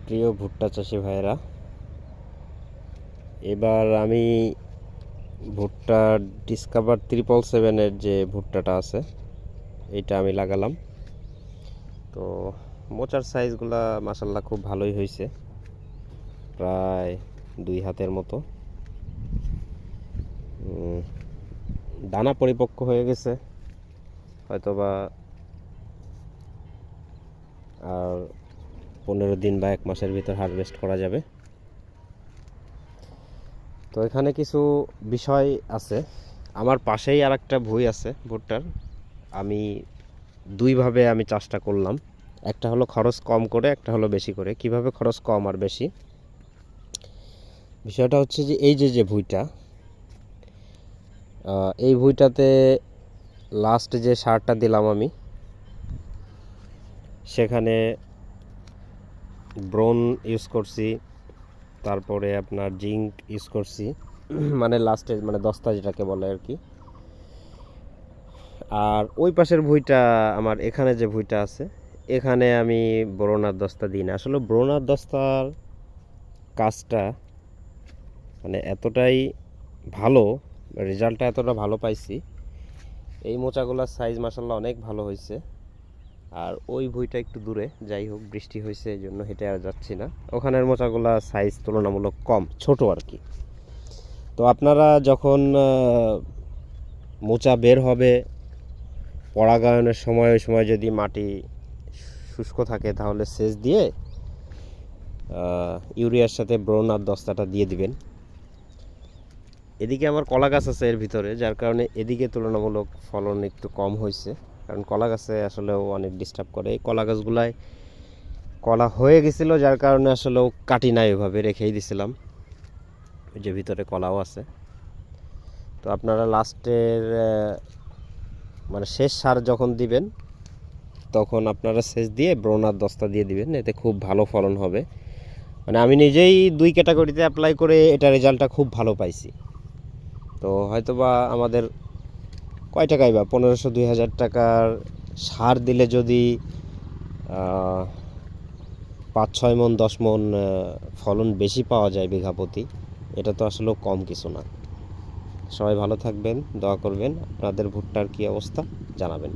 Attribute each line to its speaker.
Speaker 1: প্রিয় ভুট্টা চাষি ভাইয়েরা, এবার আমি ভুট্টা ডিসকভার 777-এর যে ভুট্টাটা আছে এইটা আমি লাগালাম। তো মোচার সাইজগুলা মাসাল্লাহ খুব ভালোই হয়েছে, প্রায় 2 হাতের মতো। দানা পরিপক্ক হয়ে গেছে, হয়তোবা আর 15 দিন বা 1 মাসের ভিতর হারভেস্ট করা যাবে। তো এখানে কিছু বিষয় আছে। আমার পাশেই আর একটা ভুঁই আছে ভুট্টার। আমি দুইভাবে আমি চাষটা করলাম, একটা হলো খরচ কম করে, একটা হলো বেশি করে। কিভাবে খরচ কম আর বেশি, বিষয়টা হচ্ছে যে এই যে ভুঁইটা, এই ভুঁইটাতে লাস্ট যে সারটা দিলাম আমি, সেখানে ব্রোন ইউজ করছি, তারপরে আপনার জিঙ্ক ইউজ করছি, মানে লাস্টে মানে দস্তা যেটাকে বলে আর কি। আর ওই পাশের ভুঁইটা, আমার এখানে যে ভুঁইটা আছে, এখানে আমি বোরন আর দস্তা দিই না। আসলে বোরন আর দস্তার কাজটা মানে এতটাই ভালো, রেজাল্টটা এতটা ভালো পাইছি। এই মোচাগুলোর সাইজ মাসাল্লাহ অনেক ভালো হয়েছে। আর ওই ভুঁইটা একটু দূরে, যাই হোক বৃষ্টি হয়েছে এই জন্য হেঁটে আর যাচ্ছি না। ওখানের মোচাগুলা সাইজ তুলনামূলক কম, ছোট আর কি। তো আপনারা যখন মোচা বের হবে, পরাগায়নের সময়, ওই সময় যদি মাটি শুষ্ক থাকে তাহলে সেচ দিয়ে ইউরিয়ার সাথে ব্রোন আর দস্তাটা দিয়ে দিবেন। এদিকে আমার কলা গাছ আছে এর ভিতরে, যার কারণে এদিকে তুলনামূলক ফলন একটু কম হয়েছে, কারণ কলা গাছে আসলেও অনেক ডিস্টার্ব করে। এই কলা গাছগুলায় কলা হয়ে গেছিলো, যার কারণে আসলেও কাটি নাই, ওইভাবে রেখেই দিছিলাম। ওই যে ভিতরে কলাও আছে। তো আপনারা লাস্টের মানে শেষ সার যখন দিবেন, তখন আপনারা সেচ দিয়ে ব্রোন আর দস্তা দিয়ে দিবেন, এতে খুব ভালো ফলন হবে। মানে আমি নিজেই 2 ক্যাটাগরিতে অ্যাপ্লাই করে এটা রেজাল্টটা খুব ভালো পাইছি। তো হয়তোবা আমাদের কয় টাকাই বা 1500-2000 টাকার সার দিলে যদি 5-6 মণ 10 মণ ফলন বেশি পাওয়া যায় বিঘা প্রতি, এটা তো আসলেও কম কিছু না। সবাই ভালো থাকবেন, দোয়া করবেন। আপনাদের ভুট্টার কী অবস্থা জানাবেন।